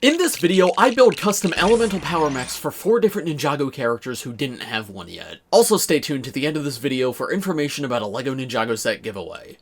In this video, I build custom Elemental Power Mechs for 4 different Ninjago characters who didn't have one yet. Also stay tuned to the end of this video for information about a LEGO Ninjago set giveaway.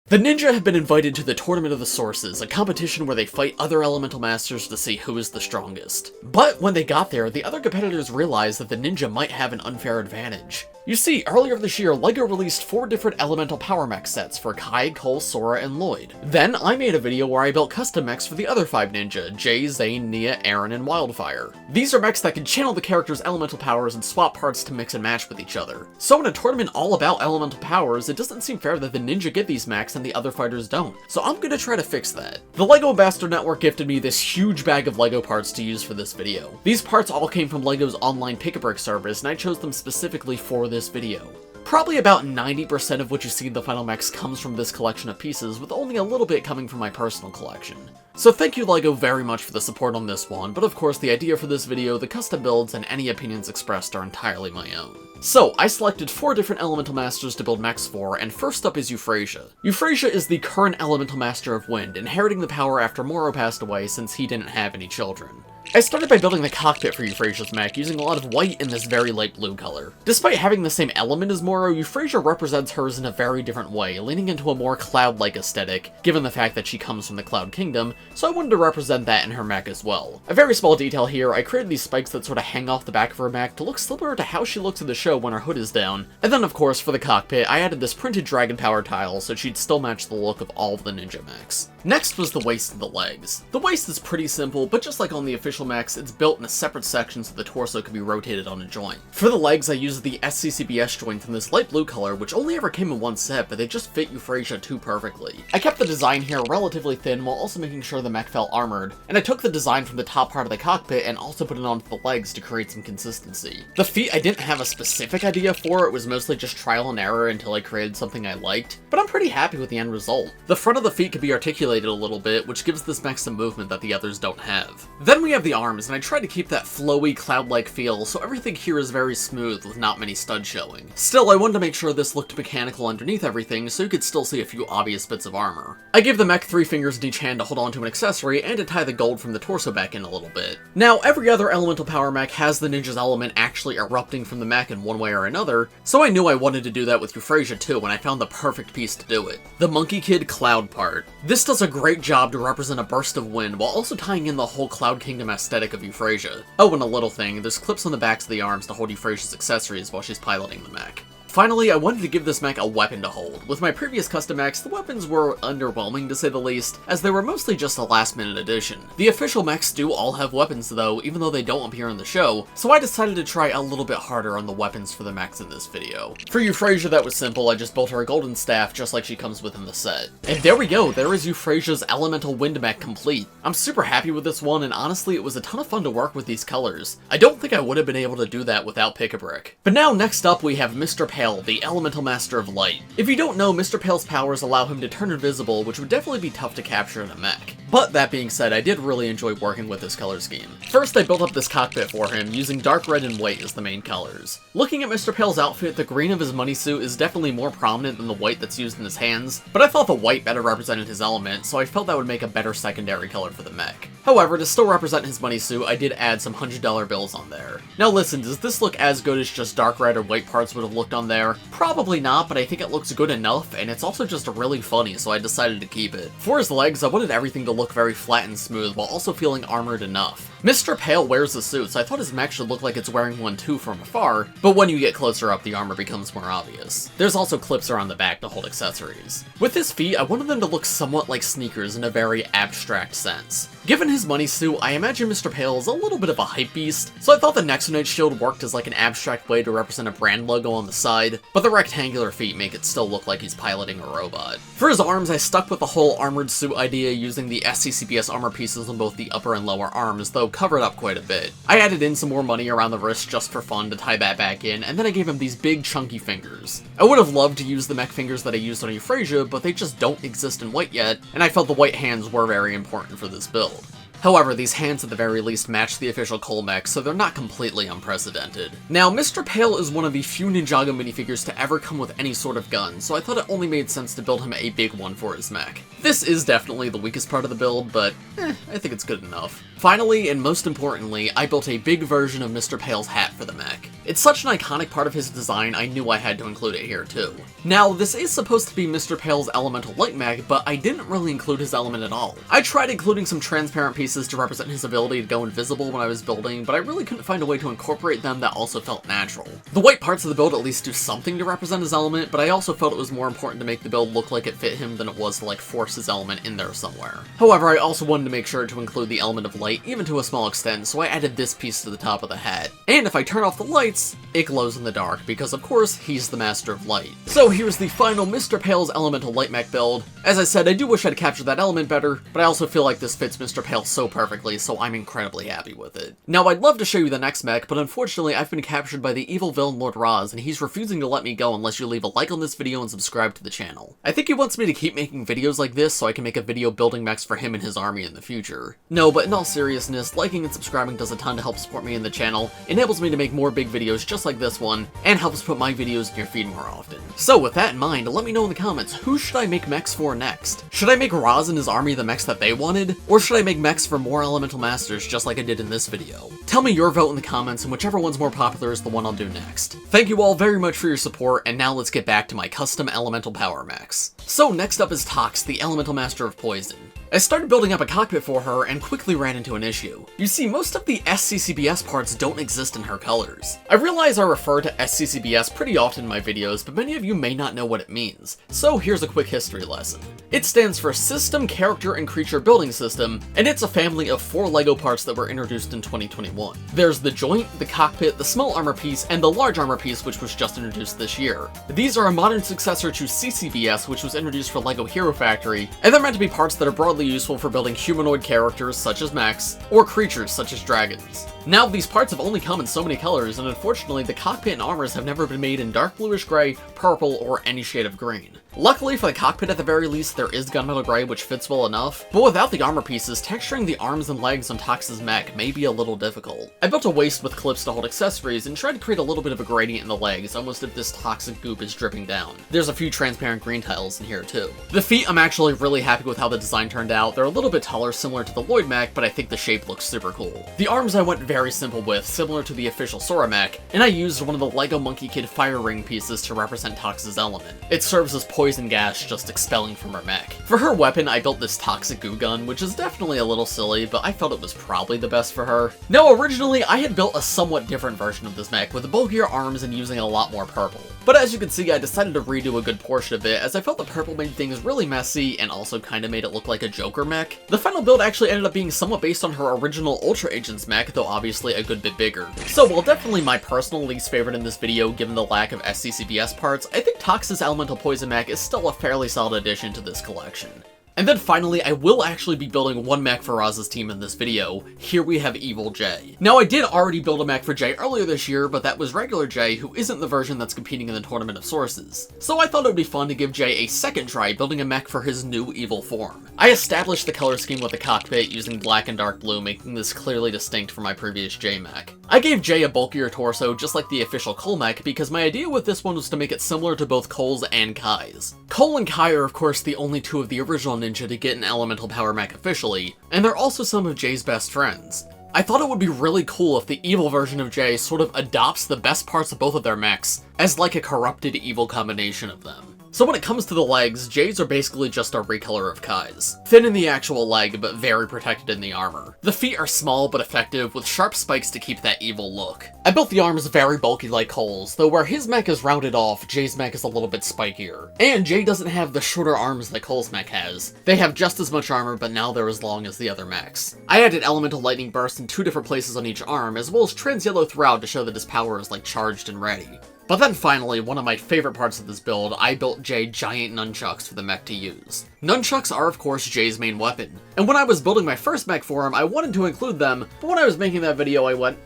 The Ninja have been invited to the Tournament of the Sources, a competition where they fight other Elemental Masters to see who is the strongest. But when they got there, the other competitors realized that the Ninja might have an unfair advantage. You see, earlier this year, LEGO released 4 different Elemental Power Mech sets for Kai, Cole, Sora, and Lloyd. Then, I made a video where I built custom mechs for the other 5 Ninja, Jay, Zane, Nia, Aaron, and Wildfire. These are mechs that can channel the character's elemental powers and swap parts to mix and match with each other. So in a tournament all about elemental powers, it doesn't seem fair that the Ninja get these mechs and the other fighters don't. So I'm gonna try to fix that. The LEGO Ambassador Network gifted me this huge bag of LEGO parts to use for this video. These parts all came from LEGO's online pick-a-brick service, and I chose them specifically for this video. Probably about 90% of what you see in the final mechs comes from this collection of pieces, with only a little bit coming from my personal collection. So thank you LEGO very much for the support on this one, but of course the idea for this video, the custom builds, and any opinions expressed are entirely my own. So, I selected 4 different Elemental Masters to build mechs for, and first up is Euphrasia. Euphrasia is the current Elemental Master of Wind, inheriting the power after Moro passed away since he didn't have any children. I started by building the cockpit for Euphrasia's mech, using a lot of white in this very light blue color. Despite having the same element as Moro, Euphrasia represents hers in a very different way, leaning into a more cloud-like aesthetic, given the fact that she comes from the Cloud Kingdom, so I wanted to represent that in her mech as well. A very small detail here, I created these spikes that sort of hang off the back of her mech to look similar to how she looks in the show when her hood is down, and then of course for the cockpit, I added this printed dragon power tile so she'd still match the look of all of the Ninja mechs. Next was the waist and the legs. The waist is pretty simple, but just like on the official mechs, it's built in a separate section so the torso can be rotated on a joint. For the legs, I used the SCCBS joint from this light blue color, which only ever came in one set, but they just fit Euphrasia too perfectly. I kept the design here relatively thin while also making sure the mech felt armored, and I took the design from the top part of the cockpit and also put it onto the legs to create some consistency. The feet I didn't have a specific idea for, it was mostly just trial and error until I created something I liked, but I'm pretty happy with the end result. The front of the feet can be articulated a little bit, which gives this mech some movement that the others don't have. Then we have the arms, and I tried to keep that flowy, cloud-like feel, so everything here is very smooth with not many studs showing. Still, I wanted to make sure this looked mechanical underneath everything, so you could still see a few obvious bits of armor. I gave the mech 3 fingers in each hand to hold onto an accessory, and to tie the gold from the torso back in a little bit. Now, every other Elemental Power Mech has the Ninja's element actually erupting from the mech in one way or another, so I knew I wanted to do that with Euphrasia too, and I found the perfect piece to do it. The Monkey Kid Cloud part. This does a great job to represent a burst of wind, while also tying in the whole Cloud Kingdom aesthetic of Euphrasia. Oh, and a little thing, there's clips on the backs of the arms to hold Euphrasia's accessories while she's piloting the mech. Finally, I wanted to give this mech a weapon to hold. With my previous custom mechs, the weapons were underwhelming to say the least, as they were mostly just a last-minute addition. The official mechs do all have weapons though, even though they don't appear in the show, so I decided to try a little bit harder on the weapons for the mechs in this video. For Euphrasia, that was simple, I just built her a golden staff just like she comes with in the set. And there we go, there is Euphrasia's Elemental Wind mech complete. I'm super happy with this one, and honestly it was a ton of fun to work with these colors. I don't think I would have been able to do that without Pick-a-Brick. But now next up we have Mr. Pale, the Elemental Master of Light. If you don't know, Mr. Pale's powers allow him to turn invisible, which would definitely be tough to capture in a mech. But that being said, I did really enjoy working with this color scheme. First, I built up this cockpit for him, using dark red and white as the main colors. Looking at Mr. Pale's outfit, the green of his money suit is definitely more prominent than the white that's used in his hands, but I thought the white better represented his element, so I felt that would make a better secondary color for the mech. However, to still represent his money suit, I did add some $100 bills on there. Now listen, does this look as good as just dark red or white parts would have looked on there? Probably not, but I think it looks good enough, and it's also just really funny, so I decided to keep it. For his legs, I wanted everything to look very flat and smooth, while also feeling armored enough. Mr. Pale wears the suit, so I thought his mech should look like it's wearing one too from afar, but when you get closer up, the armor becomes more obvious. There's also clips around the back to hold accessories. With his feet, I wanted them to look somewhat like sneakers in a very abstract sense. Given his money suit, I imagine Mr. Pale is a little bit of a hype beast, so I thought the Nexonite shield worked as like an abstract way to represent a brand logo on the side, but the rectangular feet make it still look like he's piloting a robot. For his arms, I stuck with the whole armored suit idea using the SCCBS armor pieces on both the upper and lower arms, though covered up quite a bit. I added in some more money around the wrist just for fun to tie that back in, and then I gave him these big chunky fingers. I would have loved to use the mech fingers that I used on Euphrasia, but they just don't exist in white yet, and I felt the white hands were very important for this build. However, these hands at the very least match the official Cole mech, so they're not completely unprecedented. Now, Mr. Pale is one of the few Ninjago minifigures to ever come with any sort of gun, so I thought it only made sense to build him a big one for his mech. This is definitely the weakest part of the build, but I think it's good enough. Finally, and most importantly, I built a big version of Mr. Pale's hat for the mech. It's such an iconic part of his design, I knew I had to include it here too. Now, this is supposed to be Mr. Pale's Elemental Light mech, but I didn't really include his element at all. I tried including some transparent pieces to represent his ability to go invisible when I was building, but I really couldn't find a way to incorporate them that also felt natural. The white parts of the build at least do something to represent his element, but I also felt it was more important to make the build look like it fit him than it was to like force his element in there somewhere. However, I also wanted to make sure to include the element of light, even to a small extent, so I added this piece to the top of the hat. And if I turn off the lights, it glows in the dark, because of course, he's the master of light. So here's the final Mr. Pale's Elemental Light mech build. As I said, I do wish I'd captured that element better, but I also feel like this fits Mr. Pale so perfectly, so I'm incredibly happy with it. Now, I'd love to show you the next mech, but unfortunately I've been captured by the evil villain Lord Roz, and he's refusing to let me go unless you leave a like on this video and subscribe to the channel. I think he wants me to keep making videos like this so I can make a video building mechs for him and his army in the future. No, but in all seriousness, liking and subscribing does a ton to help support me in the channel, enables me to make more big videos just like this one, and helps put my videos in your feed more often. So with that in mind, let me know in the comments, who should I make mechs for next? Should I make Roz and his army the mechs that they wanted? Or should I make mechs for more elemental masters just like I did in this video? Tell me your vote in the comments, and whichever one's more popular is the one I'll do next. Thank you all very much for your support, and now let's get back to my custom elemental power mechs. So next up is Tox, the elemental master of poison. I started building up a cockpit for her and quickly ran into an issue. You see, most of the SCCBS parts don't exist in her colors. I realize I refer to SCCBS pretty often in my videos, but many of you may not know what it means. So here's a quick history lesson. It stands for System, Character, and Creature Building System, and it's a family of 4 LEGO parts that were introduced in 2021. There's the joint, the cockpit, the small armor piece, and the large armor piece, which was just introduced this year. These are a modern successor to CCBS, which was introduced for LEGO Hero Factory, and they're meant to be parts that are broadly useful for building humanoid characters such as mechs, or creatures such as dragons. Now, these parts have only come in so many colors, and unfortunately the cockpit and armors have never been made in dark bluish gray, purple, or any shade of green. Luckily for the cockpit at the very least, there is gunmetal gray, which fits well enough, but without the armor pieces, texturing the arms and legs on Tox's mech may be a little difficult. I built a waist with clips to hold accessories and tried to create a little bit of a gradient in the legs, almost if this toxic goop is dripping down. There's a few transparent green tiles in here too. The feet, I'm actually really happy with how the design turned out. They're a little bit taller, similar to the Lloyd mech, but I think the shape looks super cool. The arms I went very simple with, similar to the official Sora mech, and I used one of the LEGO Monkey Kid fire ring pieces to represent Tox's element. It serves as poison gas just expelling from her mech. For her weapon, I built this toxic goo gun, which is definitely a little silly, but I felt it was probably the best for her. Now, originally, I had built a somewhat different version of this mech, with bulkier arms and using a lot more purple. But as you can see, I decided to redo a good portion of it, as I felt the purple made things really messy, and also kinda made it look like a Joker mech. The final build actually ended up being somewhat based on her original Ultra Agents mech, though obviously a good bit bigger. So while definitely my personal least favorite in this video, given the lack of SCCBS parts, I think Tox's Elemental Poison mech is still a fairly solid addition to this collection. And then finally, I will actually be building one mech for Roz's team in this video. Here we have Evil Jay. Now, I did already build a mech for Jay earlier this year, but that was regular Jay, who isn't the version that's competing in the Tournament of Sources. So I thought it would be fun to give Jay a second try building a mech for his new evil form. I established the color scheme with the cockpit using black and dark blue, making this clearly distinct from my previous Jay mech. I gave Jay a bulkier torso, just like the official Cole mech, because my idea with this one was to make it similar to both Cole's and Kai's. Cole and Kai are of course the only two of the original Ninja to get an elemental power mech officially, and they're also some of Jay's best friends. I thought it would be really cool if the evil version of Jay sort of adopts the best parts of both of their mechs as like a corrupted evil combination of them. So when it comes to the legs, Jay's are basically just a recolor of Kai's. Thin in the actual leg, but very protected in the armor. The feet are small but effective, with sharp spikes to keep that evil look. I built the arms very bulky like Cole's, though where his mech is rounded off, Jay's mech is a little bit spikier. And Jay doesn't have the shorter arms that Cole's mech has. They have just as much armor, but now they're as long as the other mechs. I added elemental lightning burst in 2 different places on each arm, as well as trans yellow throughout to show that his power is like charged and ready. But then finally, one of my favorite parts of this build, I built Jay giant nunchucks for the mech to use. Nunchucks are of course Jay's main weapon, and when I was building my first mech for him, I wanted to include them, but when I was making that video I went,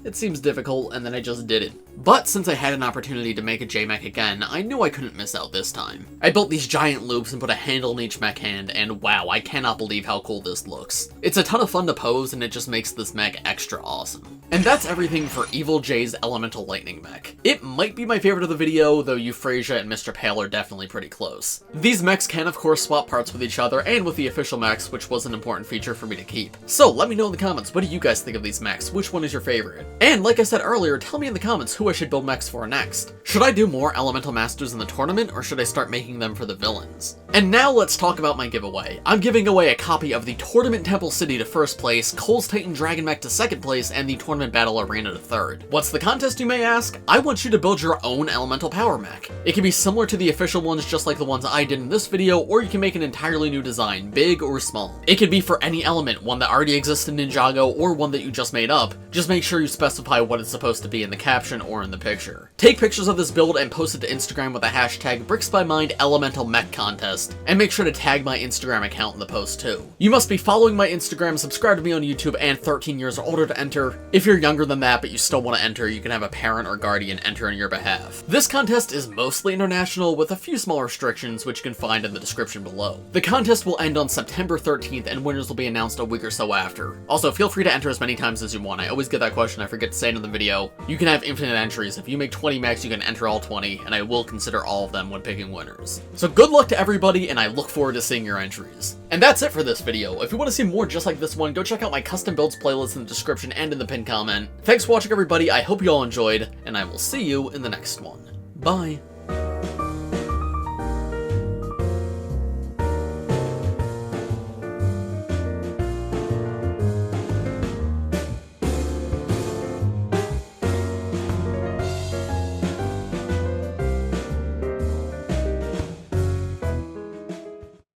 it seems difficult, and then I just did it. But since I had an opportunity to make a J-Mech again, I knew I couldn't miss out this time. I built these giant loops and put a handle in each mech hand, and wow, I cannot believe how cool this looks. It's a ton of fun to pose, and it just makes this mech extra awesome. And that's everything for Evil J's Elemental Lightning Mech. It might be my favorite of the video, though Euphrasia and Mr. Pale are definitely pretty close. These mechs can of course swap parts with each other and with the official mechs, which was an important feature for me to keep. So let me know in the comments, what do you guys think of these mechs? Which one is your favorite? And like I said earlier, tell me in the comments who I should build mechs for next. Should I do more Elemental Masters in the tournament, or should I start making them for the villains? And now let's talk about my giveaway. I'm giving away a copy of the Tournament Temple City to first place, Cole's Titan Dragon Mech to second place, and the Tournament Battle Arena to third. What's the contest, you may ask? I want you to build your own Elemental Power Mech. It can be similar to the official ones just like the ones I did in this video, or you can make an entirely new design, big or small. It could be for any element, one that already exists in Ninjago, or one that you just made up. Just make sure you specify what it's supposed to be in the caption or in the picture. Take pictures of this build and post it to Instagram with the hashtag BricksByMind Elemental Mech Contest, and make sure to tag my Instagram account in the post too. You must be following my Instagram, subscribe to me on YouTube, and 13 years or older to enter. If you're younger than that but you still want to enter, you can have a parent or guardian enter on your behalf. This contest is mostly international, with a few small restrictions which you can find in the description below. The contest will end on September 13th, and winners will be announced a week or so after. Also, feel free to enter as many times as you want. I always get that question, I forget to say it in the video. You can have infinite entries. If you make 20 mechs, you can enter all 20, and I will consider all of them when picking winners. So good luck to everybody, and I look forward to seeing your entries. And that's it for this video. If you want to see more just like this one, go check out my custom builds playlist in the description and in the pinned comment. Thanks for watching, everybody. I hope you all enjoyed, and I will see you in the next one. Bye.